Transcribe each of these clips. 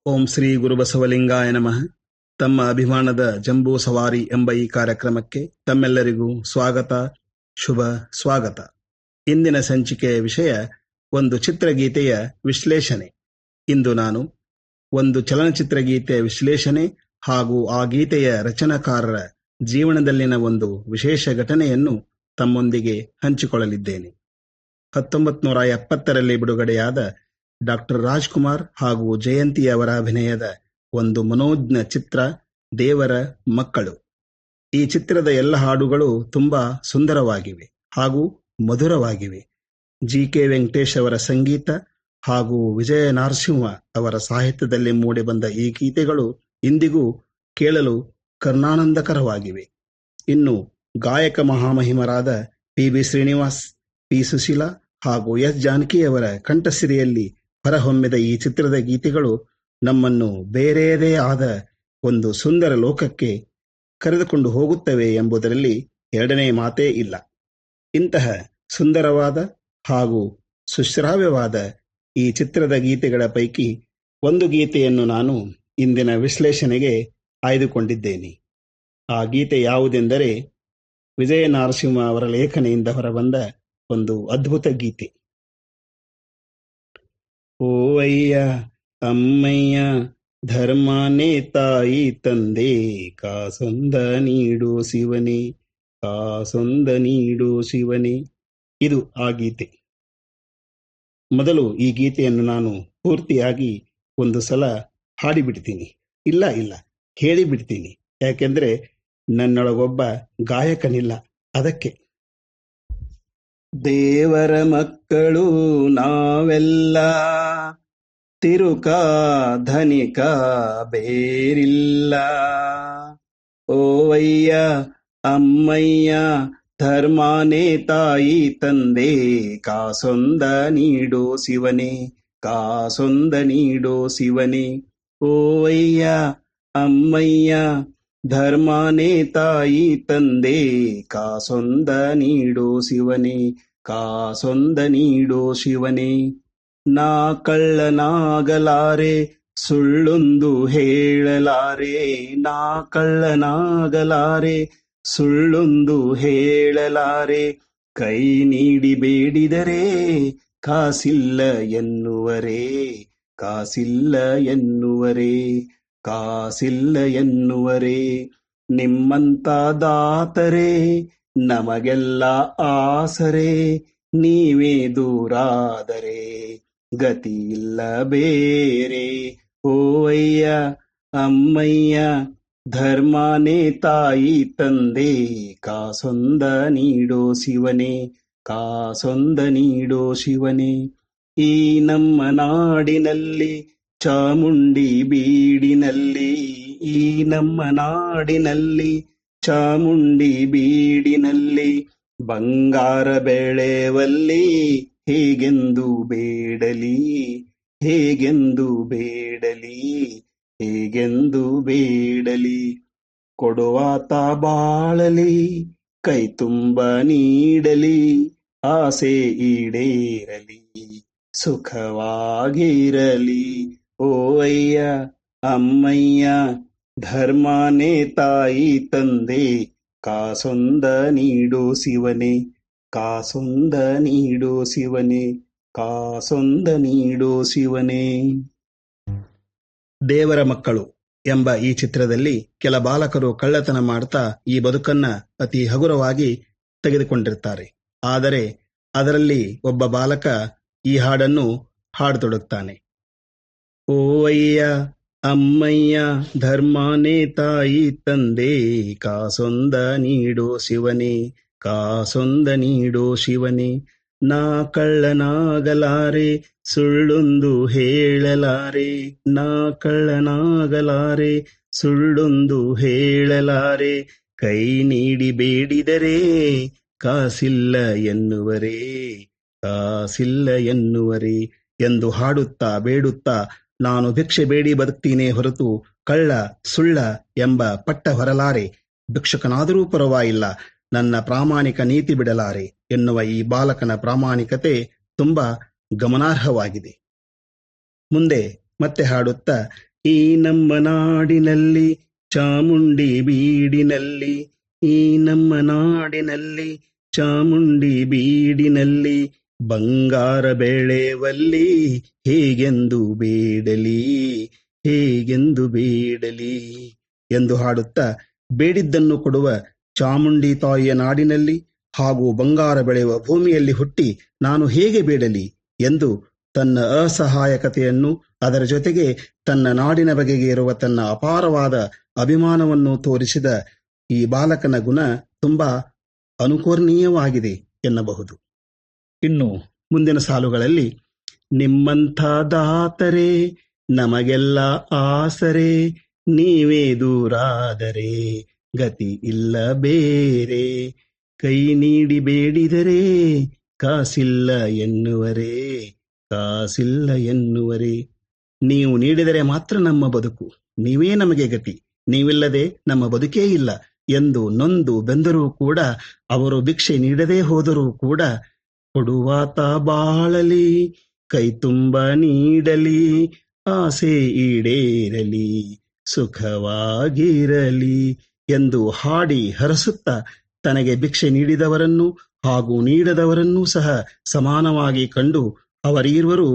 ಓಂ ಶ್ರೀ ಗುರುಬಸವಲಿಂಗಾಯ ನಮಃ. ತಮ್ಮ ಅಭಿಮಾನದ ಜಂಬೂ ಸವಾರಿ ಎಂಬ ಈ ಕಾರ್ಯಕ್ರಮಕ್ಕೆ ತಮ್ಮೆಲ್ಲರಿಗೂ ಸ್ವಾಗತ, ಶುಭ ಸ್ವಾಗತ. ಇಂದಿನ ಸಂಚಿಕೆಯ ವಿಷಯ ಒಂದು ಚಿತ್ರಗೀತೆಯ ವಿಶ್ಲೇಷಣೆ. ಇಂದು ನಾನು ಒಂದು ಚಲನಚಿತ್ರಗೀತೆಯ ವಿಶ್ಲೇಷಣೆ ಹಾಗೂ ಆ ಗೀತೆಯ ರಚನಾಕಾರರ ಜೀವನದಲ್ಲಿನ ಒಂದು ವಿಶೇಷ ಘಟನೆಯನ್ನು ತಮ್ಮೊಂದಿಗೆ ಹಂಚಿಕೊಳ್ಳಲಿದ್ದೇನೆ. 1970ರಲ್ಲಿ ಬಿಡುಗಡೆಯಾದ ಡಾಕ್ಟರ್ ರಾಜ್ಕುಮಾರ್ ಹಾಗೂ ಜಯಂತಿ ಅವರ ಅಭಿನಯದ ಒಂದು ಮನೋಜ್ಞ ಚಿತ್ರ ದೇವರ ಮಕ್ಕಳು. ಈ ಚಿತ್ರದ ಎಲ್ಲ ಹಾಡುಗಳು ತುಂಬಾ ಸುಂದರವಾಗಿವೆ ಹಾಗೂ ಮಧುರವಾಗಿವೆ. ಜಿ.ಕೆ. ವೆಂಕಟೇಶ್ ಅವರ ಸಂಗೀತ ಹಾಗೂ ವಿಜಯ ನರಸಿಂಹ ಅವರ ಸಾಹಿತ್ಯದಲ್ಲಿ ಮೂಡಿಬಂದ ಈ ಗೀತೆಗಳು ಇಂದಿಗೂ ಕೇಳಲು ಕರ್ಣಾನಂದಕರವಾಗಿವೆ. ಇನ್ನು ಗಾಯಕ ಮಹಾಮಹಿಮರಾದ ಪಿ.ಬಿ. ಶ್ರೀನಿವಾಸ್, ಪಿ. ಸುಶೀಲಾ ಹಾಗೂ ಎಸ್. ಜಾನಕಿಯವರ ಕಂಠಸಿರಿಯಲ್ಲಿ ಹೊರಹೊಮ್ಮಿದ ಈ ಚಿತ್ರದ ಗೀತೆಗಳು ನಮ್ಮನ್ನು ಬೇರೆಯದೇ ಆದ ಒಂದು ಸುಂದರ ಲೋಕಕ್ಕೆ ಕರೆದುಕೊಂಡು ಹೋಗುತ್ತವೆ ಎಂಬುದರಲ್ಲಿ ಎರಡನೇ ಮಾತೇ ಇಲ್ಲ. ಇಂತಹ ಸುಂದರವಾದ ಹಾಗೂ ಸುಶ್ರಾವ್ಯವಾದ ಈ ಚಿತ್ರದ ಗೀತೆಗಳ ಪೈಕಿ ಒಂದು ಗೀತೆಯನ್ನು ನಾನು ಇಂದಿನ ವಿಶ್ಲೇಷಣೆಗೆ ಆಯ್ದುಕೊಂಡಿದ್ದೇನೆ. ಆ ಗೀತೆ ಯಾವುದೆಂದರೆ ವಿಜಯ ನರಸಿಂಹ ಅವರ ಲೇಖನಿಯಿಂದ ಹೊರಬಂದ ಒಂದು ಅದ್ಭುತ ಗೀತೆ. ಓವಯ್ಯ ಅಮ್ಮಯ್ಯ ಧರ್ಮನೇ ತಾಯಿ ತಂದೆ, ಕಾಸೊಂದ ನೀಡು ಶಿವನೇ, ಕಾಸೊಂದ ನೀಡು ಶಿವನೇ. ಇದು ಆ ಗೀತೆ. ಮೊದಲು ಈ ಗೀತೆಯನ್ನು ನಾನು ಪೂರ್ತಿಯಾಗಿ ಒಂದು ಸಲ ಹಾಡಿಬಿಡ್ತೀನಿ. ಇಲ್ಲ ಹೇಳಿಬಿಡ್ತೀನಿ. ಯಾಕೆಂದ್ರೆ ನನ್ನೊಳಗೊಬ್ಬ ಗಾಯಕನಿಲ್ಲ, ಅದಕ್ಕೆ. ದೇವರ ಮಕ್ಕಳು ನಾವೆಲ್ಲ, ತಿರುಕ ಧನಿಕ ಬೇರಿಲ್ಲ. ಓವಯ್ಯ ಅಮ್ಮಯ್ಯ ಧರ್ಮನೇ ತಾಯಿ ತಂದೆ, ಕಾಸೊಂದ ನೀಡು ಶಿವನೇ, ಕಾಸೊಂದ ನೀಡು ಶಿವನೇ. ಓವಯ್ಯ ಅಮ್ಮಯ್ಯ ಧರ್ಮನೇ ತಾಯಿ ತಂದೆ, ಕಾಸೊಂದ ನೀಡು ಶಿವನೇ, ಕಾಸೊಂದ ನೀಡು ಶಿವನೇ. ನಾ ಕಳ್ಳನಾಗಲಾರೆ ಸುಳ್ಳೊಂದು ಹೇಳಲಾರೆ, ನಾ ಕಳ್ಳನಾಗಲಾರೆ ಸುಳ್ಳೊಂದು ಹೇಳಲಾರೆ. ಕೈ ನೀಡಿ ಬೇಡಿದರೆ ಕಾಸಿಲ್ಲ ಎನ್ನುವರೇ, ಕಾಸಿಲ್ಲ ಎನ್ನುವರೇ, ಕಾಸಿಲ್ಲ ಎನ್ನುವರೇ. ನಿಮ್ಮಂತ ದಾತರೇ ನಮಗೆಲ್ಲ ಆಸರೆ, ನೀವೇ ದೂರಾದರೆ ಗತಿ ಇಲ್ಲ ಬೇರೆ. ಓವಯ್ಯ ಅಮ್ಮಯ್ಯ ಧರ್ಮನೇ ತಾಯಿ ತಂದೆ, ಕಾಸೊಂದ ನೀಡೋ ಶಿವನೇ, ಕಾಸೊಂದ ನೀಡೋ ಶಿವನೇ. ಈ ನಮ್ಮ ನಾಡಿನಲ್ಲಿ ಚಾಮುಂಡಿ ಬೀಡಿನಲ್ಲಿ, ಈ ನಮ್ಮ ನಾಡಿನಲ್ಲಿ ಚಾಮುಂಡಿ ಬೀಡಿನಲ್ಲಿ, ಬಂಗಾರ ಬೆಳೆವಲ್ಲಿ ಹೇಗೆಂದು ಬೇಡಲಿ, ಹೇಗೆಂದು ಬೇಡಲಿ, ಹೇಗೆಂದು ಬೇಡಲಿ. ಕೊಡುವಾತ ಬಾಳಲಿ, ಕೈ ತುಂಬ ನೀಡಲಿ, ಆಸೆ ಈಡೇರಲಿ, ಸುಖವಾಗಿರಲಿ. ಓವಯ್ಯ ಅಮ್ಮಯ್ಯ ಧರ್ಮನೇ ತಾಯಿ ತಂದೆ, ಕಾಸೊಂದ ನೀಡು ಶಿವನೇ, ಕಾಸೊಂದ ನೀಡು ಶಿವನೇ, ಕಾಸೊಂದ ನೀಡು ಶಿವನೇ. ದೇವರ ಮಕ್ಕಳು ಎಂಬ ಈ ಚಿತ್ರದಲ್ಲಿ ಕೆಲ ಬಾಲಕರು ಕಳ್ಳತನ ಮಾಡ್ತಾ ಈ ಬದುಕನ್ನ ಅತಿ ಹಗುರವಾಗಿ ತೆಗೆದುಕೊಂಡಿರ್ತಾರೆ. ಆದರೆ ಅದರಲ್ಲಿ ಒಬ್ಬ ಬಾಲಕ ಈ ಹಾಡನ್ನು ಹಾಡತೊಡಗ್ತಾನೆ. ಓವಯ್ಯ ಅಮ್ಮಯ್ಯ ಧರ್ಮನೇ ತಾಯಿ ತಂದೆ, ಕಾಸೊಂದ ನೀಡೋ ಶಿವನೇ, ಕಾಸೊಂದ ನೀಡೋ ಶಿವನೇ. ನಾ ಕಳ್ಳನಾಗಲಾರೆ ಸುಳ್ಳೊಂದು ಹೇಳಲಾರೆ, ನಾ ಕಳ್ಳನಾಗಲಾರೆ ಸುಳ್ಳೊಂದು ಹೇಳಲಾರೆ. ಕೈ ನೀಡಿ ಬೇಡಿದರೆ ಕಾಸಿಲ್ಲ ಎನ್ನುವರೇ, ಕಾಸಿಲ್ಲ ಎನ್ನುವರೇ ಎಂದು ಹಾಡುತ್ತಾ ಬೇಡುತ್ತಾ ನಾನು ಭಿಕ್ಷೆ ಬೇಡಿ ಬದುಕ್ತೀನೇ ಹೊರತು ಕಳ್ಳ ಸುಳ್ಳ ಎಂಬ ಪಟ್ಟ ಹೊರಲಾರೆ. ಭಿಕ್ಷುಕನಾದರೂ ಪರವಾಗಿಲ್ಲ, ನನ್ನ ಪ್ರಾಮಾಣಿಕ ನೀತಿ ಬಿಡಲಾರೆ ಎನ್ನುವ ಈ ಬಾಲಕನ ಪ್ರಾಮಾಣಿಕತೆ ತುಂಬಾ ಗಮನಾರ್ಹವಾಗಿದೆ. ಮುಂದೆ ಮತ್ತೆ ಹಾಡುತ್ತಾ ಈ ನಮ್ಮ ನಾಡಿನಲ್ಲಿ ಚಾಮುಂಡಿ ಬೀಡಿನಲ್ಲಿ, ಈ ನಮ್ಮ ನಾಡಿನಲ್ಲಿ ಚಾಮುಂಡಿ ಬೀಡಿನಲ್ಲಿ ಬಂಗಾರ ಬೆಳೆವಲ್ಲಿ ಹೇಗೆಂದು ಬೇಡಲಿ, ಹೇಗೆಂದು ಬೇಡಲಿ ಎಂದು ಹಾಡುತ್ತಾ ಬೇಡಿದ್ದನ್ನು ಕೊಡುವ ಚಾಮುಂಡಿ ತಾಯಿಯ ನಾಡಿನಲ್ಲಿ ಹಾಗೂ ಬಂಗಾರ ಬೆಳೆಯುವ ಭೂಮಿಯಲ್ಲಿ ಹುಟ್ಟಿ ನಾನು ಹೇಗೆ ಬೇಡಲಿ ಎಂದು ತನ್ನ ಅಸಹಾಯಕತೆಯನ್ನು, ಅದರ ಜೊತೆಗೆ ತನ್ನ ನಾಡಿನ ಬಗೆಗೆ ಇರುವ ತನ್ನ ಅಪಾರವಾದ ಅಭಿಮಾನವನ್ನು ತೋರಿಸಿದ ಈ ಬಾಲಕನ ಗುಣ ತುಂಬಾ ಅನುಕರಣೀಯವಾಗಿದೆ ಎನ್ನಬಹುದು. ಇನ್ನು ಮುಂದಿನ ಸಾಲುಗಳಲ್ಲಿ ನಿಮ್ಮಂಥ ದಾತರೆ ನಮಗೆಲ್ಲ ಆಸರೆ, ನೀವೇ ದೂರಾದರೆ ಗತಿ ಇಲ್ಲ ಬೇರೆ, ಕೈ ನೀಡಿ ಬೇಡಿದರೆ ಕಾಸಿಲ್ಲ ಎನ್ನುವರೇ, ಕಾಸಿಲ್ಲ ಎನ್ನುವರೇ, ನೀವು ನೀಡಿದರೆ ಮಾತ್ರ ನಮ್ಮ ಬದುಕು, ನೀವೇ ನಮಗೆ ಗತಿ, ನೀವಿಲ್ಲದೆ ನಮ್ಮ ಬದುಕೇ ಇಲ್ಲ ಎಂದು ನೊಂದು ಬೆಂದರೂ ಕೂಡ, ಅವರು ಭಿಕ್ಷೆ ನೀಡದೇ ಹೋದರೂ ಕೂಡ ಕೊಡುವಾತ ಬಾಳಲಿ, ಕೈ ತುಂಬ ನೀಡಲಿ, ಆಸೆ ಈಡೇರಲಿ, ಸುಖವಾಗಿರಲಿ ಎಂದು ಹಾಡಿ ಹರಸುತ್ತಾ ತನಗೆ ಭಿಕ್ಷೆ ನೀಡಿದವರನ್ನು ಹಾಗೂ ನೀಡದವರನ್ನೂ ಸಹ ಸಮಾನವಾಗಿ ಕಂಡು ಅವರಿರುವರು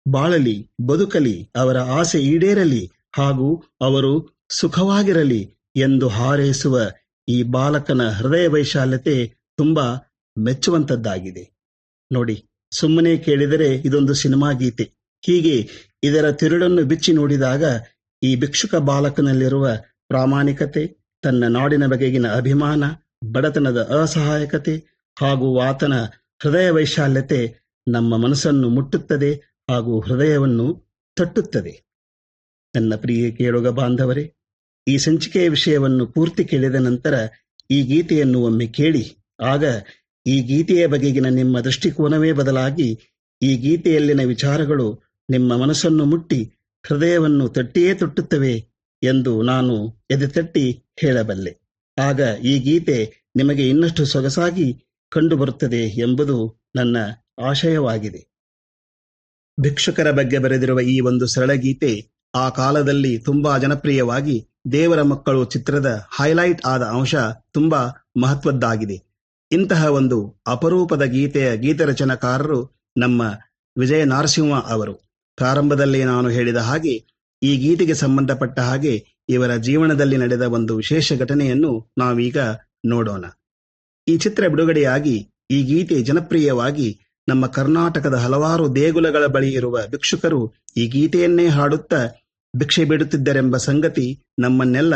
ಬಾಳಲಿ, ಬದುಕಲಿ, ಅವರ ಆಸೆ ಈಡೇರಲಿ ಹಾಗೂ ಅವರು ಸುಖವಾಗಿರಲಿ ಎಂದು ಹಾರೈಸುವ ಈ ಬಾಲಕನ ಹೃದಯ ವೈಶಾಲ್ಯತೆ ತುಂಬಾ ಮೆಚ್ಚುವಂತದ್ದಾಗಿದೆ. ನೋಡಿ, ಸುಮ್ಮನೆ ಕೇಳಿದರೆ ಇದೊಂದು ಸಿನಿಮಾ ಗೀತೆ. ಹೀಗೆ ಇದರ ತಿರುಳನ್ನು ಬಿಚ್ಚಿ ನೋಡಿದಾಗ ಈ ಭಿಕ್ಷುಕ ಬಾಲಕನಲ್ಲಿರುವ ಪ್ರಾಮಾಣಿಕತೆ, ತನ್ನ ನಾಡಿನ ಬಗೆಗಿನ ಅಭಿಮಾನ, ಬಡತನದ ಅಸಹಾಯಕತೆ ಹಾಗೂ ಆತನ ಹೃದಯ ವೈಶಾಲ್ಯತೆ ನಮ್ಮ ಮನಸ್ಸನ್ನು ಮುಟ್ಟುತ್ತದೆ ಹಾಗೂ ಹೃದಯವನ್ನು ತಟ್ಟುತ್ತದೆ. ನನ್ನ ಪ್ರಿಯ ಕೇಳುಗ ಬಾಂಧವರೇ, ಈ ಸಂಚಿಕೆಯ ವಿಷಯವನ್ನು ಪೂರ್ತಿ ಕೇಳಿದ ನಂತರ ಈ ಗೀತೆಯನ್ನು ಒಮ್ಮೆ ಕೇಳಿ. ಆಗ ಈ ಗೀತೆಯ ಬಗೆಗಿನ ನಿಮ್ಮ ದೃಷ್ಟಿಕೋನವೇ ಬದಲಾಗಿ ಈ ಗೀತೆಯಲ್ಲಿನ ವಿಚಾರಗಳು ನಿಮ್ಮ ಮನಸ್ಸನ್ನು ಮುಟ್ಟಿ ಹೃದಯವನ್ನು ತಟ್ಟಿಯೇ ತಟ್ಟುತ್ತವೆ ಎಂದು ನಾನು ಎದೆತಟ್ಟಿ ಹೇಳಬಲ್ಲೆ. ಆಗ ಈ ಗೀತೆ ನಿಮಗೆ ಇನ್ನಷ್ಟು ಸೊಗಸಾಗಿ ಕಂಡುಬರುತ್ತದೆ ಎಂಬುದು ನನ್ನ ಆಶಯವಾಗಿದೆ. ಭಿಕ್ಷುಕರ ಬಗ್ಗೆ ಬರೆದಿರುವ ಈ ಒಂದು ಸರಳ ಗೀತೆ ಆ ಕಾಲದಲ್ಲಿ ತುಂಬಾ ಜನಪ್ರಿಯವಾಗಿ ದೇವರ ಮಕ್ಕಳು ಚಿತ್ರದ ಹೈಲೈಟ್ ಆದ ಅಂಶ ತುಂಬಾ ಮಹತ್ವದ್ದಾಗಿದೆ. ಇಂತಹ ಒಂದು ಅಪರೂಪದ ಗೀತೆಯ ಗೀತರಚನಾಕಾರರು ನಮ್ಮ ವಿಜಯ ನಾರಸಿಂಹ ಅವರು. ಪ್ರಾರಂಭದಲ್ಲಿ ನಾನು ಹೇಳಿದ ಹಾಗೆ ಈ ಗೀತೆಗೆ ಸಂಬಂಧಪಟ್ಟ ಹಾಗೆ ಇವರ ಜೀವನದಲ್ಲಿ ನಡೆದ ಒಂದು ವಿಶೇಷ ಘಟನೆಯನ್ನು ನಾವೀಗ ನೋಡೋಣ. ಈ ಚಿತ್ರ ಬಿಡುಗಡೆಯಾಗಿ ಈ ಗೀತೆ ಜನಪ್ರಿಯವಾಗಿ ನಮ್ಮ ಕರ್ನಾಟಕದ ಹಲವಾರು ದೇಗುಲಗಳ ಬಳಿ ಇರುವ ಭಿಕ್ಷುಕರು ಈ ಗೀತೆಯನ್ನೇ ಹಾಡುತ್ತಾ ಭಿಕ್ಷೆ ಬೇಡುತ್ತಿದ್ದರೆಂಬ ಸಂಗತಿ ನಮ್ಮನ್ನೆಲ್ಲ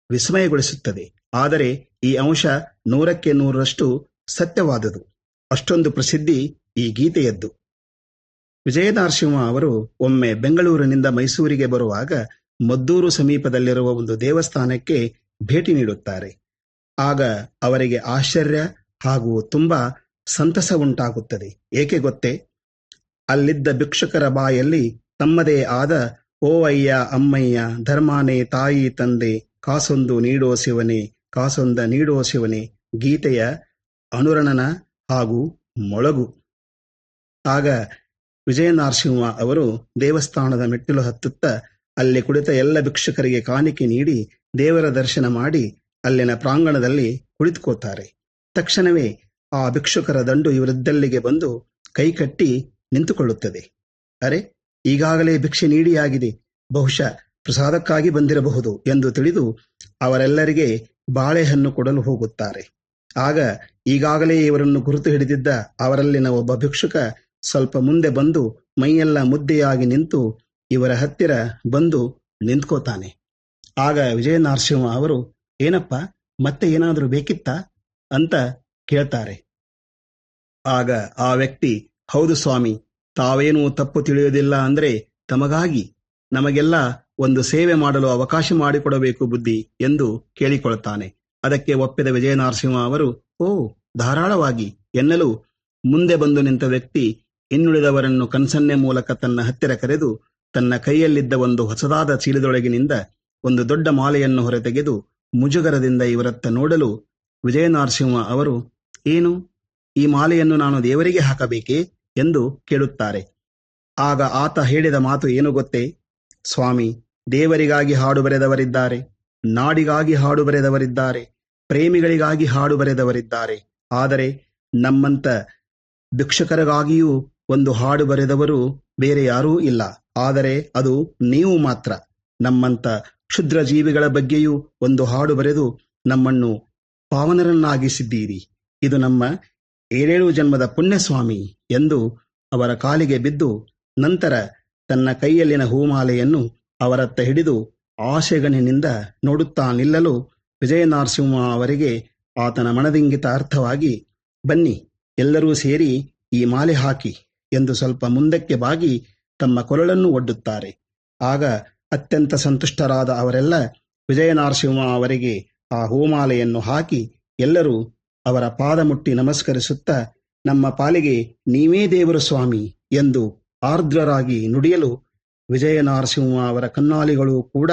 ವಿಸ್ಮಯಗೊಳಿಸುತ್ತದೆ. ಆದರೆ ಈ ಅಂಶ 100% ಸತ್ಯವಾದುದು. ಅಷ್ಟೊಂದು ಪ್ರಸಿದ್ಧಿ ಈ ಗೀತೆಯದ್ದು. ವಿಜಯ ನರಸಿಂಹ ಅವರು ಒಮ್ಮೆ ಬೆಂಗಳೂರಿನಿಂದ ಮೈಸೂರಿಗೆ ಬರುವಾಗ ಮದ್ದೂರು ಸಮೀಪದಲ್ಲಿರುವ ಒಂದು ದೇವಸ್ಥಾನಕ್ಕೆ ಭೇಟಿ ನೀಡುತ್ತಾರೆ. ಆಗ ಅವರಿಗೆ ಆಶ್ಚರ್ಯ ಹಾಗೂ ತುಂಬಾ ಸಂತಸ ಉಂಟಾಗುತ್ತದೆ. ಏಕೆ ಗೊತ್ತೇ? ಅಲ್ಲಿದ್ದ ಭಿಕ್ಷುಕರ ಬಾಯಲ್ಲಿ ತಮ್ಮದೇ ಆದ ಓ ಅಯ್ಯ ಅಮ್ಮಯ್ಯ ಧರ್ಮಾನೇ ತಾಯಿ ತಂದೆ ಕಾಸೊಂದು ನೀಡೋ ಶಿವನೇ ಕಾಸೊಂದ ನೀಡೋ ಶಿವನೇ ಗೀತೆಯ ಅನುರಣನ ಹಾಗೂ ಮೊಳಗು. ಆಗ ವಿಜಯ ನರಸಿಂಹ ಅವರು ದೇವಸ್ಥಾನದ ಮೆಟ್ಟಿಲು ಹತ್ತುತ್ತಾ ಅಲ್ಲಿ ಕುಳಿತ ಎಲ್ಲ ಭಿಕ್ಷುಕರಿಗೆ ಕಾಣಿಕೆ ನೀಡಿ ದೇವರ ದರ್ಶನ ಮಾಡಿ ಅಲ್ಲಿನ ಪ್ರಾಂಗಣದಲ್ಲಿ ಕುಳಿತುಕೋತಾರೆ. ತಕ್ಷಣವೇ ಆ ಭಿಕ್ಷುಕರ ದಂಡು ಇವರಿದ್ದಲ್ಲಿಗೆ ಬಂದು ಕೈಕಟ್ಟಿ ನಿಂತುಕೊಳ್ಳುತ್ತದೆ. ಅರೆ, ಈಗಾಗಲೇ ಭಿಕ್ಷೆ ನೀಡಿಯಾಗಿದೆ, ಬಹುಶಃ ಪ್ರಸಾದಕ್ಕಾಗಿ ಬಂದಿರಬಹುದು ಎಂದು ತಿಳಿದು ಅವರೆಲ್ಲರಿಗೆ ಬಾಳೆಹಣ್ಣು ಕೊಡಲು ಹೋಗುತ್ತಾರೆ. ಆಗ ಈಗಾಗಲೇ ಇವರನ್ನು ಗುರುತು ಹಿಡಿದಿದ್ದ ಅವರಲ್ಲಿನ ಒಬ್ಬ ಭಿಕ್ಷುಕ ಸ್ವಲ್ಪ ಮುಂದೆ ಬಂದು ಮೈಯೆಲ್ಲ ಮುದ್ದೆಯಾಗಿ ನಿಂತು ಇವರ ಹತ್ತಿರ ಬಂದು ನಿಂತ್ಕೋತಾನೆ. ಆಗ ವಿಜಯ ನರಸಿಂಹ ಅವರು, ಏನಪ್ಪ, ಮತ್ತೆ ಏನಾದರೂ ಬೇಕಿತ್ತಾ ಅಂತ ಕೇಳ್ತಾರೆ. ಆಗ ಆ ವ್ಯಕ್ತಿ, ಹೌದು ಸ್ವಾಮಿ, ತಾವೇನೂ ತಪ್ಪು ತಿಳಿಯುವುದಿಲ್ಲ ಅಂದ್ರೆ ತಮಗಾಗಿ ನಮಗೆಲ್ಲ ಒಂದು ಸೇವೆ ಮಾಡಲು ಅವಕಾಶ ಮಾಡಿಕೊಡಬೇಕು ಬುದ್ಧಿ ಎಂದು ಕೇಳಿಕೊಳ್ತಾನೆ. ಅದಕ್ಕೆ ಒಪ್ಪಿದ ವಿಜಯ ನರಸಿಂಹ ಅವರು, ಓ ಧಾರಾಳವಾಗಿ ಎನ್ನಲು ಮುಂದೆ ಬಂದು ನಿಂತ ವ್ಯಕ್ತಿ ಇನ್ನುಳಿದವರನ್ನು ಕನ್ಸನ್ನೆ ಮೂಲಕ ತನ್ನ ಹತ್ತಿರ ಕರೆದು ತನ್ನ ಕೈಯಲ್ಲಿದ್ದ ಒಂದು ಹೊಸದಾದ ಚೀಲದೊಳಗಿನಿಂದ ಒಂದು ದೊಡ್ಡ ಮಾಲೆಯನ್ನು ಹೊರತೆಗೆದು ಮುಜುಗರದಿಂದ ಇವರತ್ತ ನೋಡಲು ವಿಜಯ ನರಸಿಂಹ ಅವರು, ಏನು, ಈ ಮಾಲೆಯನ್ನು ನಾನು ದೇವರಿಗೆ ಹಾಕಬೇಕೇ ಎಂದು ಕೇಳುತ್ತಾರೆ. ಆಗ ಆತ ಹೇಳಿದ ಮಾತು ಏನು ಗೊತ್ತೇ? ಸ್ವಾಮಿ, ದೇವರಿಗಾಗಿ ಹಾಡು ಬರೆದವರಿದ್ದಾರೆ, ನಾಡಿಗಾಗಿ ಹಾಡು ಬರೆದವರಿದ್ದಾರೆ, ಪ್ರೇಮಿಗಳಿಗಾಗಿ ಹಾಡು ಬರೆದವರಿದ್ದಾರೆ. ಆದರೆ ನಮ್ಮಂತ ಭಿಕ್ಷುಕರಿಗಾಗಿಯೂ ಒಂದು ಹಾಡು ಬರೆದವರು ಬೇರೆ ಯಾರೂ ಇಲ್ಲ. ಆದರೆ ಅದು ನೀವು ಮಾತ್ರ. ನಮ್ಮಂತ ಕ್ಷುದ್ರ ಜೀವಿಗಳ ಬಗ್ಗೆಯೂ ಒಂದು ಹಾಡು ಬರೆದು ನಮ್ಮನ್ನು ಪಾವನರನ್ನಾಗಿಸಿದ್ದೀರಿ. ಇದು ನಮ್ಮ 7 ಜನ್ಮದ ಪುಣ್ಯಸ್ವಾಮಿ ಎಂದು ಅವರ ಕಾಲಿಗೆ ಬಿದ್ದು, ನಂತರ ತನ್ನ ಕೈಯಲ್ಲಿನ ಹೂಮಾಲೆಯನ್ನು ಅವರತ್ತ ಹಿಡಿದು ಆಶೆಗಣ್ಣಿನಿಂದ ನೋಡುತ್ತಾ ನಿಲ್ಲಲು ವಿಜಯನರಸಿಂಹ ಅವರಿಗೆ ಆತನ ಮನದಿಂಗಿತ ಅರ್ಥವಾಗಿ, ಬನ್ನಿ ಎಲ್ಲರೂ ಸೇರಿ ಈ ಮಾಲೆ ಹಾಕಿ ಎಂದು ಸ್ವಲ್ಪ ಮುಂದಕ್ಕೆ ಬಾಗಿ ತಮ್ಮ ಕೊರಳನ್ನು ಒಡ್ಡುತ್ತಾರೆ. ಆಗ ಅತ್ಯಂತ ಸಂತುಷ್ಟರಾದ ಅವರೆಲ್ಲ ವಿಜಯನರಸಿಂಹ ಅವರಿಗೆ ಆ ಹೂಮಾಲೆಯನ್ನು ಹಾಕಿ ಎಲ್ಲರೂ ಅವರ ಪಾದ ಮುಟ್ಟಿ ನಮಸ್ಕರಿಸುತ್ತಾ, ನಮ್ಮ ಪಾಲಿಗೆ ನೀವೇ ದೇವರು ಸ್ವಾಮಿ ಎಂದು ಆರ್ದ್ರರಾಗಿ ನುಡಿಯಲು ವಿಜಯನರಸಿಂಹ ಅವರ ಕಣ್ಣಾಲಿಗಳು ಕೂಡ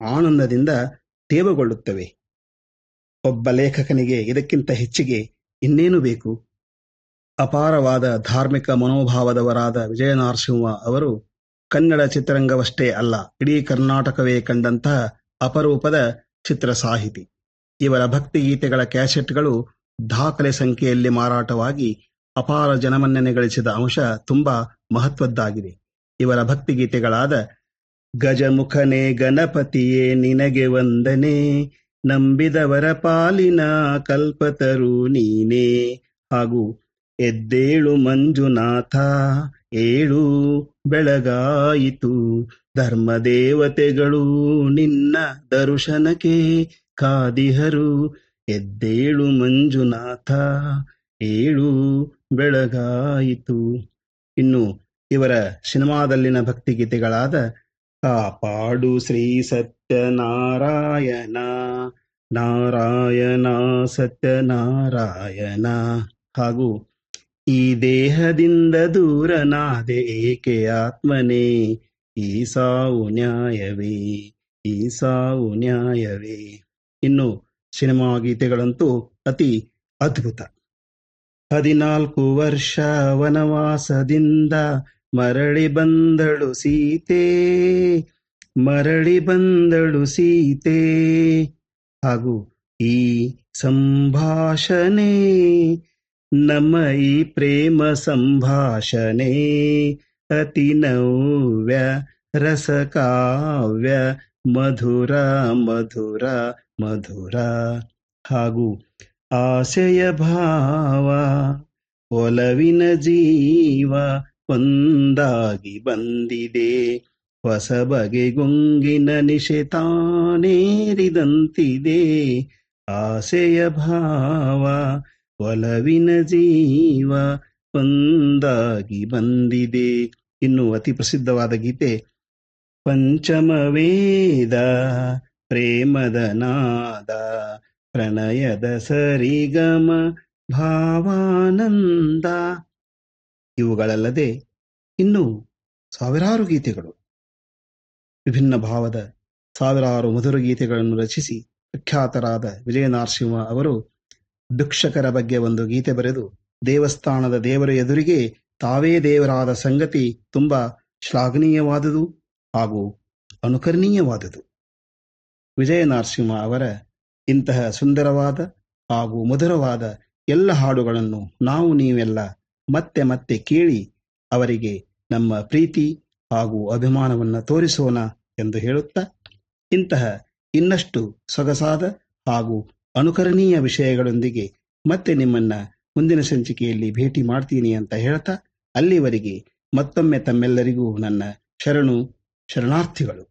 ಆನಂದದಿಂದ ತೇವಗೊಳ್ಳುತ್ತವೆ. ಒಬ್ಬ ಲೇಖಕನಿಗೆ ಇದಕ್ಕಿಂತ ಹೆಚ್ಚಿಗೆ ಇನ್ನೇನು ಬೇಕು? ಅಪಾರವಾದ ಧಾರ್ಮಿಕ ಮನೋಭಾವದವರಾದ ವಿಜಯನರಸಿಂಹ ಅವರು ಕನ್ನಡ ಚಿತ್ರರಂಗವಷ್ಟೇ ಅಲ್ಲ, ಇಡೀ ಕರ್ನಾಟಕವೇ ಕಂಡಂತಹ ಅಪರೂಪದ ಚಿತ್ರ ಸಾಹಿತಿ. ಇವರ ಭಕ್ತಿಗೀತೆಗಳ ಕ್ಯಾಸೆಟ್ಗಳು ದಾಖಲೆ ಸಂಖ್ಯೆಯಲ್ಲಿ ಮಾರಾಟವಾಗಿ ಅಪಾರ ಜನಮನ್ನಣೆ ಗಳಿಸಿದ ಅಂಶ ತುಂಬಾ ಮಹತ್ವದ್ದಾಗಿದೆ. ಇವರ ಭಕ್ತಿಗೀತೆಗಳಾದ ಗಜಮುಖನೇ ಗಣಪತಿಯೇ ನಿನಗೆ ವಂದನೆ, ನಂಬಿದವರ ಪಾಲಿನ ಕಲ್ಪತರು ನೀನೇ, ಹಾಗೂ ಎದ್ದೇಳು ಮಂಜುನಾಥ ಏಳು ಬೆಳಗಾಯಿತು, ಧರ್ಮದೇವತೆಗಳು ನಿನ್ನ ದರ್ಶನಕ್ಕೆ ಕಾದಿಹರು, ಎದ್ದೇಳು ಮಂಜುನಾಥ ಏಳು ಬೆಳಗಾಯಿತು. ಇನ್ನು ಇವರ ಸಿನಿಮಾದಲ್ಲಿನ ಭಕ್ತಿಗೀತೆಗಳಾದ ಕಾಪಾಡು ಶ್ರೀ ಸತ್ಯನಾರಾಯಣ, ನಾರಾಯಣ ಸತ್ಯನಾರಾಯಣ, ಹಾಗೂ ಈ ದೇಹದಿಂದ ದೂರನಾದೆ ಏಕೆ ಆತ್ಮನೇ, ಈ ಸಾವು ನ್ಯಾಯವೇ, ಈ ಸಾವು ನ್ಯಾಯವೇ. ಇನ್ನು ಸಿನಿಮಾ ಗೀತೆಗಳಂತೂ ಅತಿ ಅದ್ಭುತ. 14 ವರ್ಷ ವನವಾಸದಿಂದ ಮರಳಿ ಬಂದಳು ಸೀತೆ, ಮರಳಿ ಬಂದಳು ಸೀತೆ, ಹಾಗೂ ಈ ಸಂಭಾಷಣೆ ನಮ್ಮ ಈ ಪ್ರೇಮ ಸಂಭಾಷಣೆ ಅತಿ ನವ್ಯ ರಸಕಾವ್ಯ ಮಧುರ ಮಧುರ ಮಧುರ, ಹಾಗೂ ಆಸೆಯ ಭಾವ ಒಲವಿನ ಜೀವ ಒಂದಾಗಿ ಬಂದಿದೆ, ಹೊಸ ಬಗೆ ಗುಂಗಿನ ನಿಶೆ ತಾನೇರಿದಂತಿದೆ, ಆಸೆಯ ಭಾವ ಒಲವಿನ ಜೀವ ಒಂದಾಗಿ ಬಂದಿದೆ. ಇನ್ನು ಅತಿ ಪ್ರಸಿದ್ಧವಾದ ಗೀತೆ ಪಂಚಮ ವೇದ ಪ್ರೇಮದ ನಾದ, ಪ್ರಣಯದ ಸರಿಗಮ ಭಾವಾನಂದ. ಇವುಗಳಲ್ಲದೆ ಇನ್ನೂ ಸಾವಿರಾರು ಗೀತೆಗಳು, ವಿಭಿನ್ನ ಭಾವದ ಸಾವಿರಾರು ಮಧುರ ಗೀತೆಗಳನ್ನು ರಚಿಸಿ ಪ್ರಖ್ಯಾತರಾದ ವಿಜಯನರಸಿಂಹ ಅವರು ಭಿಕ್ಷಕರ ಬಗ್ಗೆ ಒಂದು ಗೀತೆ ಬರೆದು ದೇವಸ್ಥಾನದ ದೇವರ ಎದುರಿಗೆ ತಾವೇ ದೇವರಾದ ಸಂಗತಿ ತುಂಬಾ ಶ್ಲಾಘನೀಯವಾದುದು ಹಾಗೂ ಅನುಕರಣೀಯವಾದುದು. ವಿಜಯನರಸಿಂಹ ಅವರ ಇಂತಹ ಸುಂದರವಾದ ಹಾಗೂ ಮಧುರವಾದ ಎಲ್ಲ ಹಾಡುಗಳನ್ನು ನಾವು ನೀವೆಲ್ಲ ಮತ್ತೆ ಮತ್ತೆ ಕೇಳಿ ಅವರಿಗೆ ನಮ್ಮ ಪ್ರೀತಿ ಹಾಗೂ ಅಭಿಮಾನವನ್ನು ತೋರಿಸೋಣ ಎಂದು ಹೇಳುತ್ತಾ, ಇಂತಹ ಇನ್ನಷ್ಟು ಸೊಗಸಾದ ಹಾಗೂ ಅನುಕರಣೀಯ ವಿಷಯಗಳೊಂದಿಗೆ ಮತ್ತೆ ನಿಮ್ಮನ್ನ ಮುಂದಿನ ಸಂಚಿಕೆಯಲ್ಲಿ ಭೇಟಿ ಮಾಡ್ತೀನಿ ಅಂತ ಹೇಳ್ತಾ, ಅಲ್ಲಿವರೆಗೆ ಮತ್ತೊಮ್ಮೆ ತಮ್ಮೆಲ್ಲರಿಗೂ ನನ್ನ ಶರಣಾರ್ಥಿಗಳು.